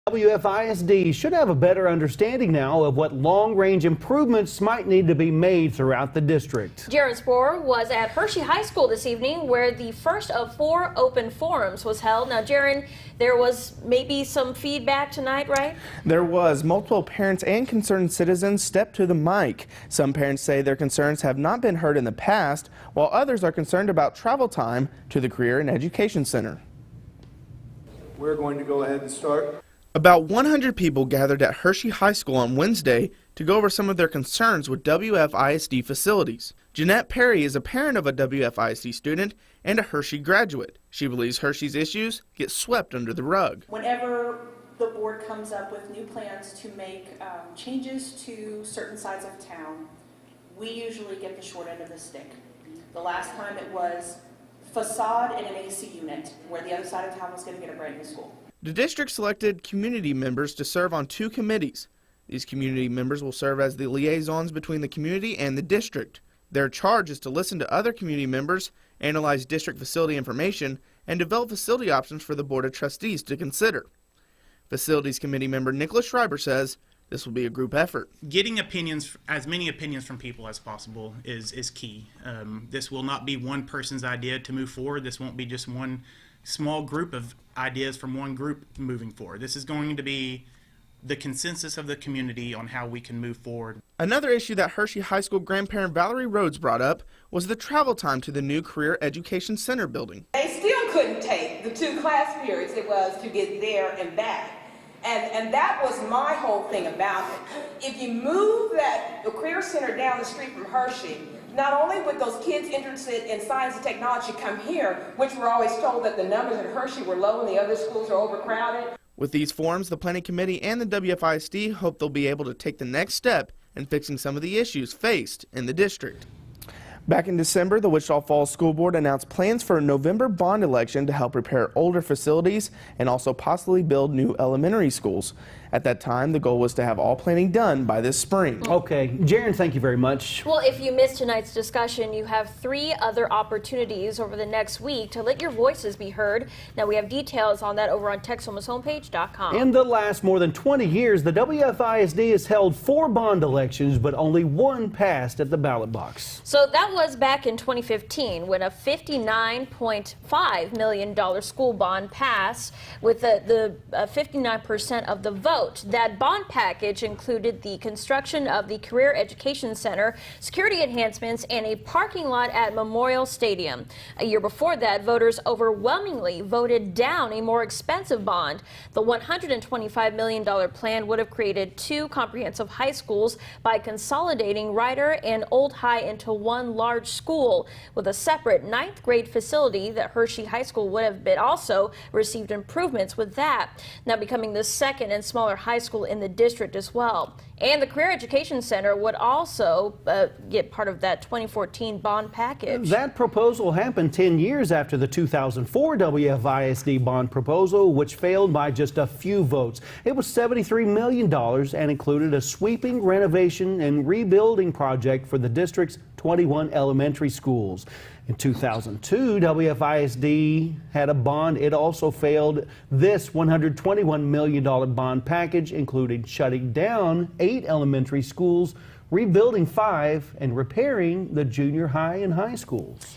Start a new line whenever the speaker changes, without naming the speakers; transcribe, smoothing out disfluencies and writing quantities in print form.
WFISD should have a better understanding now of what long-range improvements might need to be made throughout the district.
Jaron Spohr was at Hershey High School this evening where the first of 4 open forums was held. Now, Jaron, there was maybe some feedback tonight, right?
There was. Multiple parents and concerned citizens stepped to the mic. Some parents say their concerns have not been heard in the past, while others are concerned about travel time to the Career and Education Center.
We're going to go ahead and start.
About 100 people gathered at Hershey High School on Wednesday to go over some of their concerns with WFISD facilities. Jeanette Perry is a parent of a WFISD student and a Hershey graduate. She believes Hershey's issues get swept under the rug.
Whenever the board comes up with new plans to make changes to certain sides of town, we usually get the short end of the stick. The last time it was facade and an AC unit, where the other side of town was going to get a brand new school.
The district selected community members to serve on 2 committees. These community members will serve as the liaisons between the community and the district. Their charge is to listen to other community members, analyze district facility information, and develop facility options for the Board of Trustees to consider. Facilities Committee member Nicholas Schreiber says this will be a group effort.
Getting opinions, as many opinions from people as possible is key. This will not be one person's idea to move forward. This won't be just one small group of ideas from one group moving forward. This is going to be the consensus of the community on how we can move forward.
Another issue that Hershey High School grandparent Valerie Rhodes brought up was the travel time to the new Career Education Center building.
They still couldn't take the 2 class periods it was to get there and back. And that was my whole thing about it. If you move the Career Center down the street from Hershey, not only would those kids interested in science and technology come here, which we're always told that the numbers at Hershey were low and the other schools are overcrowded.
With these forums, the Planning Committee and the WFISD hope they'll be able to take the next step in fixing some of the issues faced in the district. Back in December, the Wichita Falls School Board announced plans for a November bond election to help repair older facilities and also possibly build new elementary schools. At that time, the goal was to have all planning done by this spring.
Okay, Jaron, thank you very much.
Well, if you missed tonight's discussion, you have 3 other opportunities over the next week to let your voices be heard. Now, we have details on that over on Texomashomepage.com.
In the last more than 20 years, the WFISD has held 4 bond elections, but only 1 passed at the ballot box.
So that was back in 2015 when a $59.5 million school bond passed with the 59% of the vote. That bond package included the construction of the Career Education Center, security enhancements, and a parking lot at Memorial Stadium. A year before that, voters overwhelmingly voted down a more expensive bond. The $125 million plan would have created 2 comprehensive high schools by consolidating Ryder and Old High into one large school with a separate 9th grade facility that Hershey High School would have been also received improvements with that, now becoming the second and smaller high school in the district as well. And the Career Education Center would also get part of that 2014 bond package.
That proposal happened 10 years after the 2004 WFISD bond proposal, which failed by just a few votes. It was $73 million and included a sweeping renovation and rebuilding project for the district's 21 elementary schools. In 2002, WFISD had a bond. It also failed. This $121 million bond package included shutting down 8 elementary schools, rebuilding 5, and repairing the junior high and high schools.